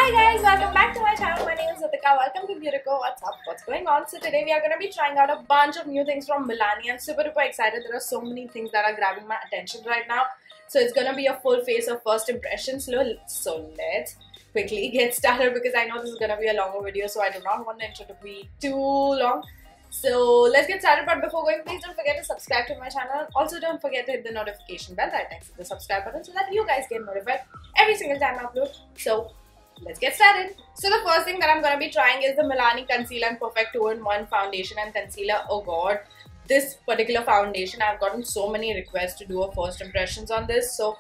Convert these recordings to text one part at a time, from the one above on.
Hi guys, welcome back to my channel. My name is Ritika. Welcome to Beautico. What's up? What's going on? So today we are going to be trying out a bunch of new things from Milani. I'm super duper excited. There are so many things that are grabbing my attention right now. So it's going to be a full face of first impressions. So let's quickly get started because I know this is going to be a longer video. So I do not want the intro to be too long. So let's get started, but before going, please don't forget to subscribe to my channel. Also don't forget to hit the notification bell right next to the subscribe button so that you guys get notified every single time I upload. So let's get started. So the first thing that I'm going to be trying is the Milani Concealer and Perfect 2-in-1 Foundation and Concealer. Oh god, this particular foundation, I've gotten so many requests to do a first impressions on this. So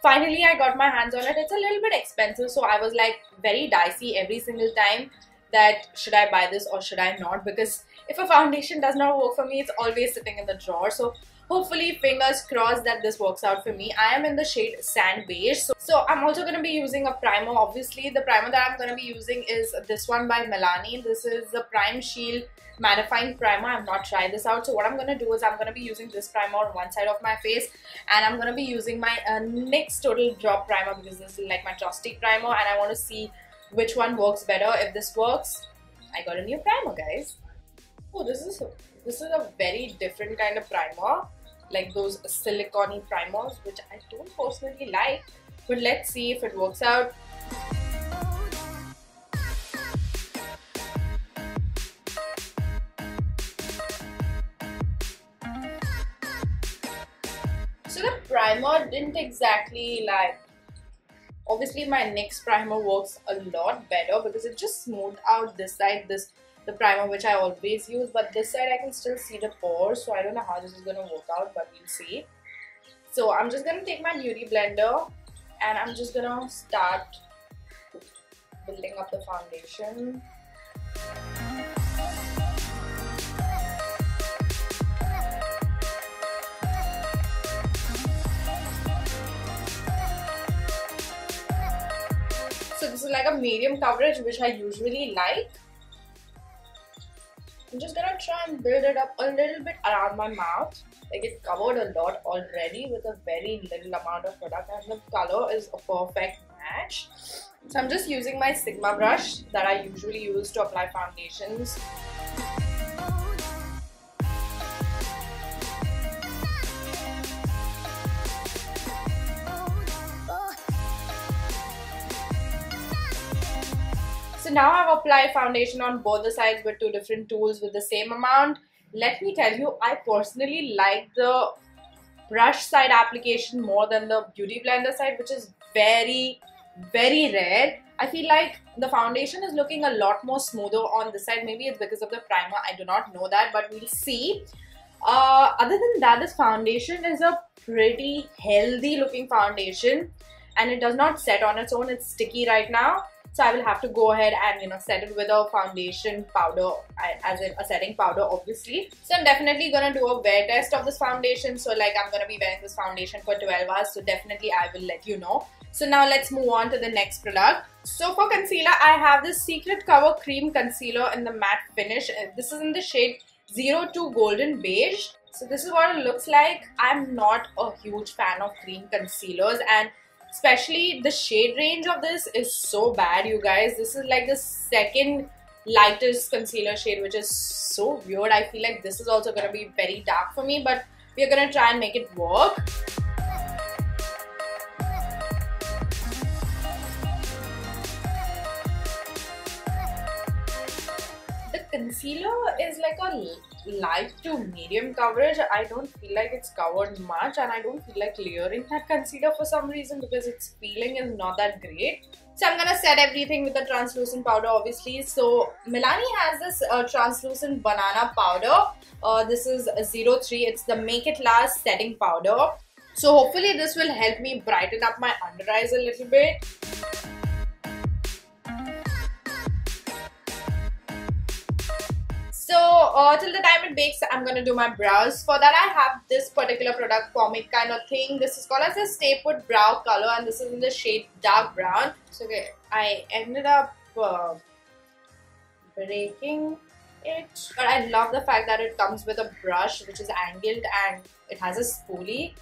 finally I got my hands on it. It's a little bit expensive, so I was like very dicey every single time that should I buy this or should I not, because if a foundation does not work for me, it's always sitting in the drawer. So hopefully, fingers crossed that this works out for me. I am in the shade Sand Beige. So I'm also going to be using a primer. Obviously, the primer that I'm going to be using is this one by Milani. This is the Prime Shield Mattifying Primer. I've not tried this out. So what I'm going to do is I'm going to be using this primer on one side of my face. And I'm going to be using my NYX Total Drop Primer because this is like my trusty primer. And I want to see which one works better. If this works, I got a new primer, guys. Oh, this is a very different kind of primer, like those silicone primers, which I don't personally like, but let's see if it works out. So the primer didn't exactly like, obviously my NYX primer works a lot better because it just smoothed out this side, the primer which I always use, but this side I can still see the pores, so I don't know how this is going to work out, but we'll see. So I'm just going to take my beauty blender and I'm just going to start building up the foundation. So this is like a medium coverage, which I usually like. I'm just gonna try and build it up a little bit around my mouth. Like, it covered a lot already with a very little amount of product, and the color is a perfect match. So I'm just using my Sigma brush that I usually use to apply foundations. So now I've applied foundation on both the sides with two different tools with the same amount. Let me tell you, I personally like the brush side application more than the beauty blender side, which is very, very rare. I feel like the foundation is looking a lot more smoother on this side. Maybe it's because of the primer, I do not know that, but we'll see. Other than that, this foundation is a pretty healthy looking foundation and it does not set on its own. It's sticky right now. So I will have to go ahead and set it with a foundation powder, as in a setting powder, obviously. So I'm definitely gonna do a wear test of this foundation. So like, I'm gonna be wearing this foundation for 12 hours. So definitely I will let you know. So now let's move on to the next product. So for concealer, I have this Secret Cover Cream Concealer in the matte finish. This is in the shade 02 Golden Beige. So this is what it looks like. I'm not a huge fan of cream concealers, and especially the shade range of this is so bad, you guys. This is like the second lightest concealer shade, which is so weird. I feel like this is also going to be very dark for me, but we're going to try and make it work. The concealer is like a light to medium coverage. I don't feel like it's covered much, and I don't feel like layering that concealer for some reason because its feeling is not that great. So I'm gonna set everything with the translucent powder, obviously. So Milani has this translucent banana powder. This is 03. It's the Make It Last setting powder. So hopefully this will help me brighten up my under eyes a little bit. So till the time it bakes, I'm going to do my brows. For that, I have this particular product, Pomade kind of thing. This is called as a Stay Put Brow Color, and this is in the shade Dark Brown. So okay, I ended up breaking it, but I love the fact that it comes with a brush which is angled and it has a spoolie.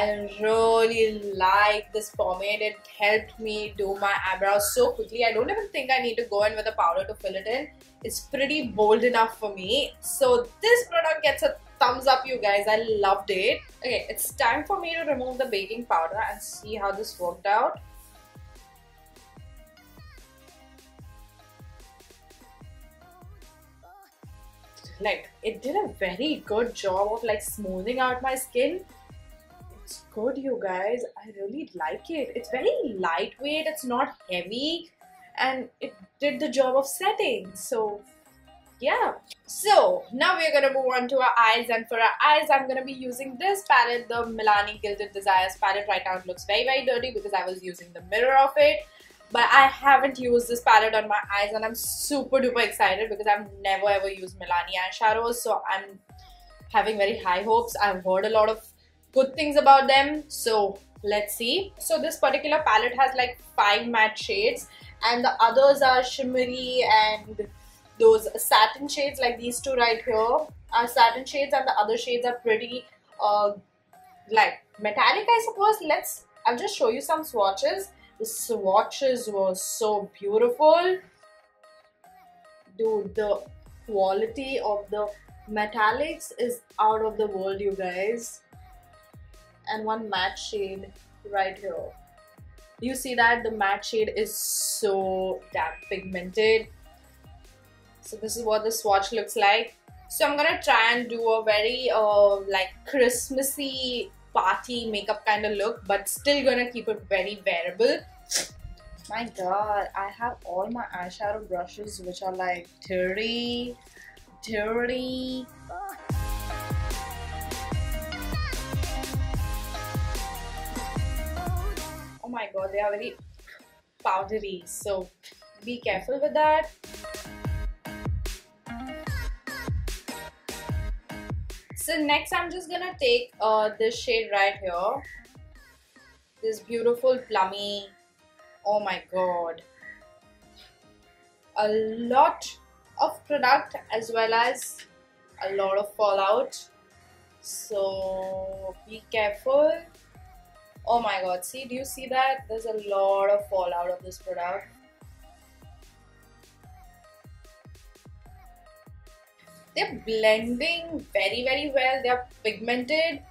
I really like this pomade. It helped me do my eyebrows so quickly. I don't even think I need to go in with a powder to fill it in. It's pretty bold enough for me. So this product gets a thumbs up, you guys. I loved it. Okay, it's time for me to remove the baking powder and see how this worked out. Like, it did a very good job of like smoothing out my skin. It's good, you guys. I really like it. It's very lightweight, it's not heavy, and it did the job of setting. So yeah. So now we're gonna move on to our eyes, and for our eyes I'm gonna be using this palette, the Milani Gilded Desires palette. Right now it looks very dirty because I was using the mirror of it. But I haven't used this palette on my eyes and I'm super duper excited because I've never ever used Milani eyeshadows. So I'm having very high hopes. I've heard a lot of good things about them. So let's see. So this particular palette has like 5 matte shades and the others are shimmery and those satin shades, like these two right here are satin shades, and the other shades are pretty like metallic, I suppose. I'll just show you some swatches. The swatches were so beautiful. Dude, the quality of the metallics is out of the world, you guys. And one matte shade right here. You see that? The matte shade is so damn pigmented. So this is what the swatch looks like. So I'm gonna try and do a very like Christmassy party makeup kind of look, but still gonna keep it very wearable. My god, I have all my eyeshadow brushes which are like dirty. Oh my god, they are very powdery, so be careful with that. So next I'm just gonna take this shade right here. This beautiful plummy. Oh my god. A lot of product as well as a lot of fallout. So be careful. Oh my god, see, do you see that? There's a lot of fallout of this product. They're blending very well. They're pigmented,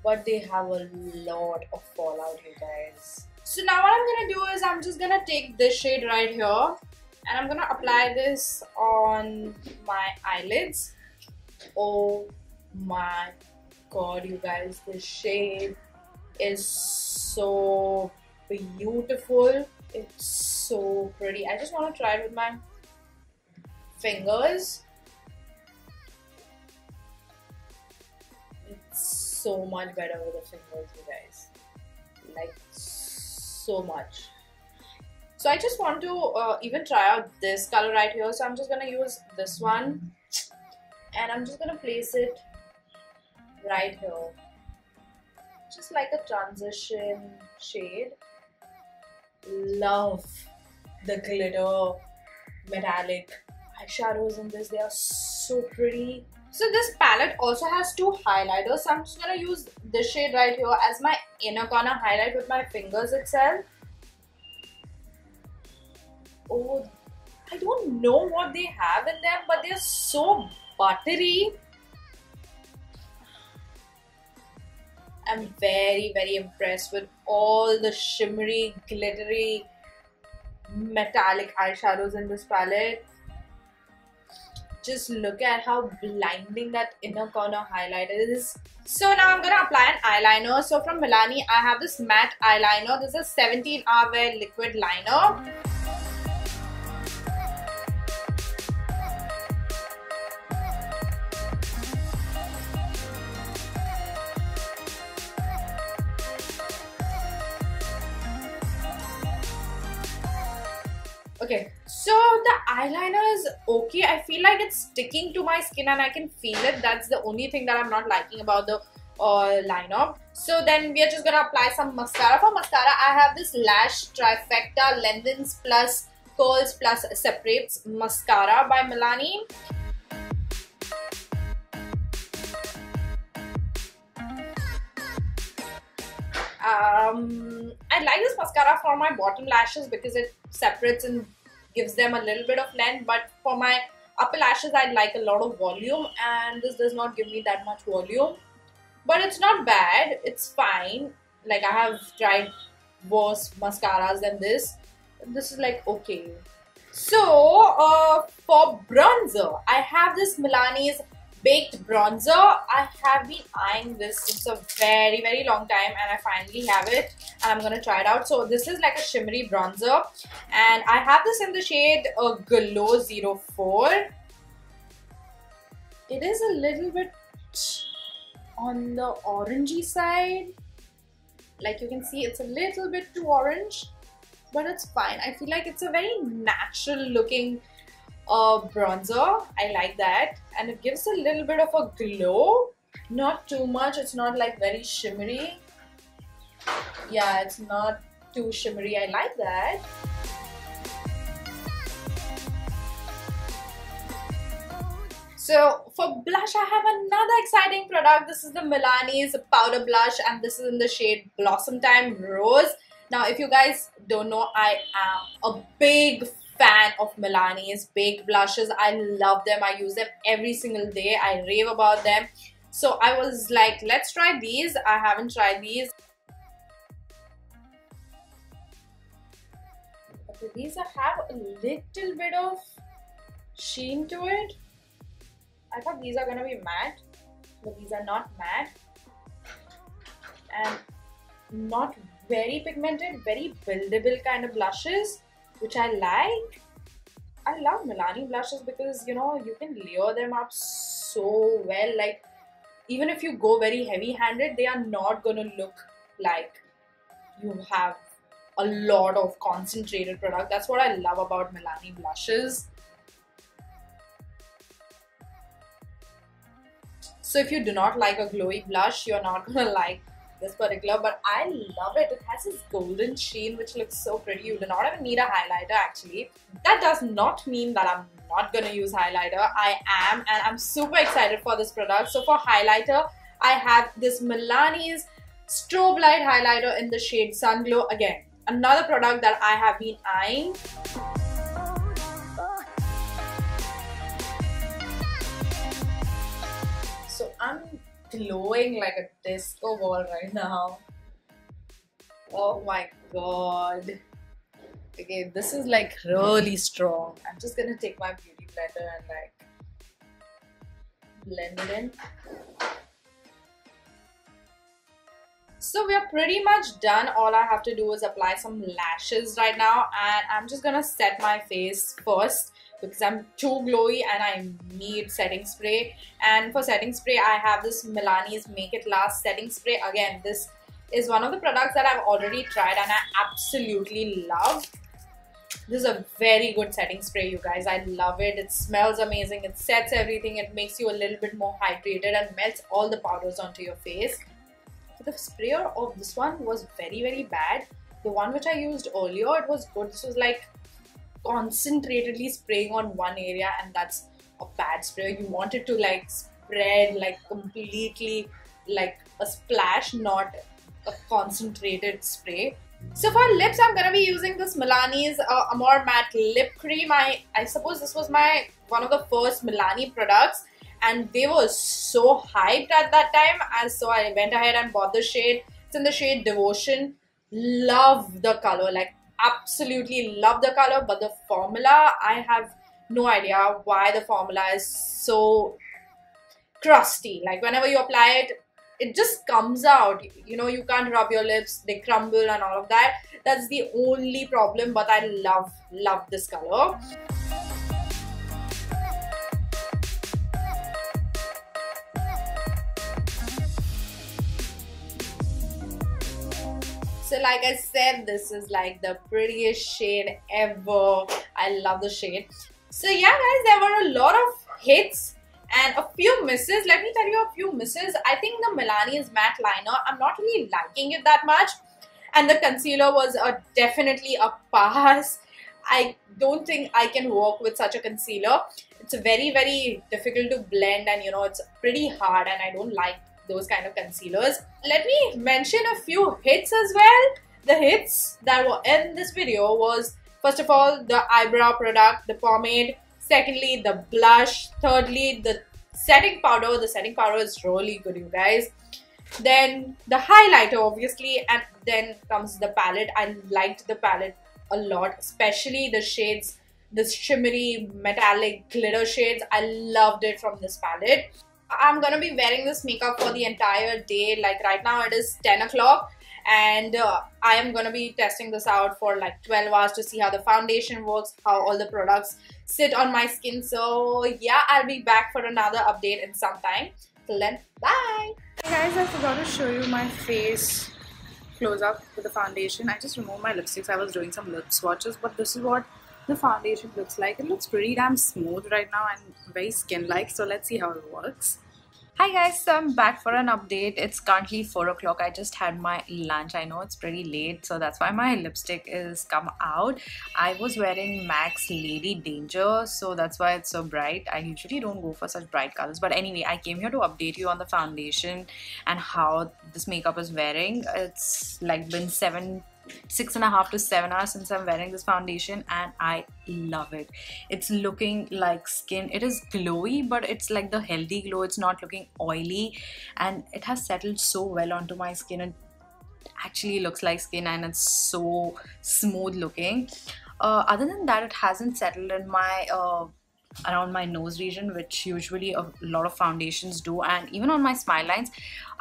but they have a lot of fallout, you guys. So now what I'm gonna do is I'm just gonna take this shade right here and I'm gonna apply this on my eyelids. Oh my god, you guys, this shade is so beautiful. It's so pretty. I just want to try it with my fingers. It's so much better with the fingers, you guys. Like so much. So I just want to even try out this color right here. So I'm just gonna use this one and I'm just gonna place it right here, just like a transition shade. Love the glitter metallic eyeshadows in this. They are so pretty. So this palette also has 2 highlighters. So I'm just gonna use this shade right here as my inner corner highlight with my fingers itself. Oh, I don't know what they have in them, but they're so buttery. I'm very impressed with all the shimmery, glittery, metallic eyeshadows in this palette. Just look at how blinding that inner corner highlight is. So now I'm gonna apply an eyeliner. So from Milani, I have this matte eyeliner. This is a 17-hour wear liquid liner. Okay, so the eyeliner is okay. I feel like it's sticking to my skin and I can feel it. That's the only thing that I'm not liking about the liner. So then we are just gonna apply some mascara. For mascara, I have this Lash Trifecta Lengthens Plus Curls Plus Separates Mascara by Milani. I like this mascara for my bottom lashes because it separates and gives them a little bit of length, but for my upper lashes I'd like a lot of volume, and this does not give me that much volume. But it's not bad, it's fine. Like, I have tried worse mascaras than this. This is like okay. So for bronzer, I have this Milani's Baked Bronzer. I have been eyeing this since a very long time, and I finally have it and I'm gonna try it out. So this is like a shimmery bronzer, and I have this in the shade Glow 04. It is a little bit on the orangey side. Like, you can see it's a little bit too orange, but it's fine. I feel like it's a very natural looking bronzer. I like that, and it gives a little bit of a glow, not too much. It's not like very shimmery. Yeah, it's not too shimmery. I like that. So for blush, I have another exciting product. This is the Milani's powder blush, and this is in the shade Blossom Time Rose. Now, if you guys don't know, I am a big fan of Milani's baked blushes. I love them. I use them every single day. I rave about them. So I was like, let's try these. I haven't tried these. Okay, these have a little bit of sheen to it. I thought these are gonna be matte, but these are not matte. And not very pigmented, very buildable kind of blushes, which I like. I love Milani blushes because, you know, you can layer them up so well. Like, even if you go very heavy-handed, they are not gonna look like you have a lot of concentrated product. That's what I love about Milani blushes. So if you do not like a glowy blush, you're not gonna like this particular, but I love it. It has this golden sheen which looks so pretty. You do not even need a highlighter actually. That does not mean that I'm not gonna use highlighter. I am, and I'm super excited for this product. So for highlighter, I have this Milani's Strobe Light Highlighter in the shade Sun Glow. Again, another product that I have been eyeing. So I'm glowing like a disco ball right now. Oh my god. Okay, this is like really strong. I'm just gonna take my beauty blender and like blend it in. So we are pretty much done. All I have to do is apply some lashes right now, and I'm just gonna set my face first because I'm too glowy and I need setting spray. And for setting spray, I have this Milani's Make It Last setting spray. Again, this is one of the products that I've already tried and I absolutely love. This is a very good setting spray, you guys. I love it. It smells amazing. It sets everything. It makes you a little bit more hydrated and melts all the powders onto your face. So the sprayer of this one was very bad. The one which I used earlier, it was good. This was like concentratedly spraying on one area, and that's a bad sprayer. You want it to like spread like completely, like a splash, not a concentrated spray. So for lips, I'm gonna be using this Milani's Amore Matte Lip Cream. I suppose this was one of the first Milani products, and they were so hyped at that time, and so I went ahead and bought the shade. It's in the shade Devotion. Love the color, like absolutely love the color, but the formula, I have no idea why the formula is so crusty. Like whenever you apply it, it just comes out. You know, you can't rub your lips, they crumble and all of that. That's the only problem, but I love this color. So like I said, this is like the prettiest shade ever. I love the shade. So yeah guys, there were a lot of hits and a few misses. Let me tell you a few misses. I think the Milani's matte liner, I'm not really liking it that much. And the concealer was definitely a pass. I don't think I can work with such a concealer. It's very difficult to blend, and you know, it's pretty hard and I don't like those kind of concealers. Let me mention a few hits as well. The hits that were in this video was, first of all, the eyebrow product, the pomade. Secondly, the blush. Thirdly, the setting powder. The setting powder is really good, you guys. Then the highlighter, obviously, and then comes the palette. I liked the palette a lot, especially the shades, the shimmery metallic glitter shades. I loved it from this palette. I'm gonna be wearing this makeup for the entire day. Like right now it is 10 o'clock and I am gonna be testing this out for like 12 hours to see how the foundation works, how all the products sit on my skin. So yeah, I'll be back for another update in some time. Till then, bye! Hey guys, I forgot to show you my face close up with the foundation. I just removed my lipsticks. I was doing some lip swatches, but this is what the foundation looks like. It looks pretty damn smooth right now and very skin-like. So let's see how it works. Hi guys, so I'm back for an update. It's currently 4 o'clock. I just had my lunch. I know it's pretty late, so that's why my lipstick is come out. I was wearing MAC's Lady Danger, so that's why it's so bright. I usually don't go for such bright colors, but anyway, I came here to update you on the foundation and how this makeup is wearing. It's like been 6.5 to 7 hours since I'm wearing this foundation and I love it. It's looking like skin. It is glowy, but it's like the healthy glow. It's not looking oily and it has settled so well onto my skin. It actually looks like skin and it's so smooth looking. Other than that, it hasn't settled in my around my nose region, which usually a lot of foundations do, and even on my smile lines.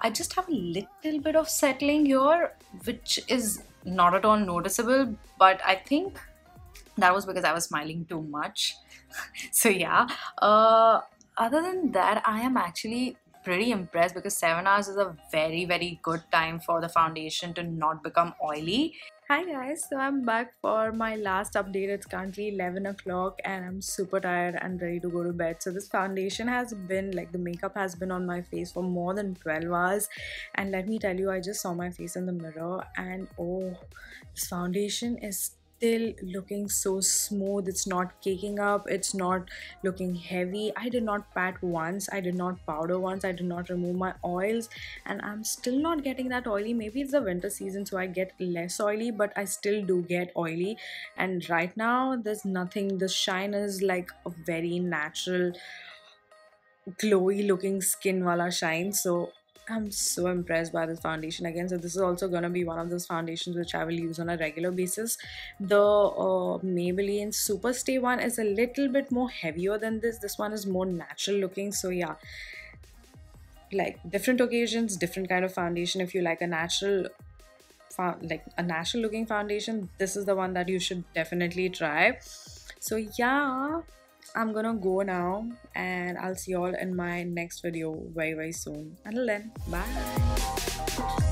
I just have a little bit of settling here, which is not at all noticeable, but I think that was because I was smiling too much. So yeah, other than that, I am actually pretty impressed because 7 hours is a very good time for the foundation to not become oily. Hi guys, so I'm back for my last update. It's currently 11 o'clock and I'm super tired and ready to go to bed. So this foundation has been, like the makeup has been on my face for more than 12 hours. And let me tell you, I just saw my face in the mirror and oh, this foundation is still looking so smooth. It's not caking up, it's not looking heavy. I did not pat once, I did not powder once, I did not remove my oils, and I'm still not getting that oily. Maybe it's the winter season so I get less oily, but I still do get oily. And right now there's nothing. The shine is like a very natural glowy looking skin wala shine. So I'm so impressed by this foundation again. So this is also gonna be one of those foundations which I will use on a regular basis. The Maybelline Super Stay one is a little bit more heavier than this. This one is more natural looking. So yeah, like different occasions, different kind of foundation. If you like a natural looking foundation, this is the one that you should definitely try. So yeah, I'm gonna go now and I'll see you all in my next video very soon. Until then, bye.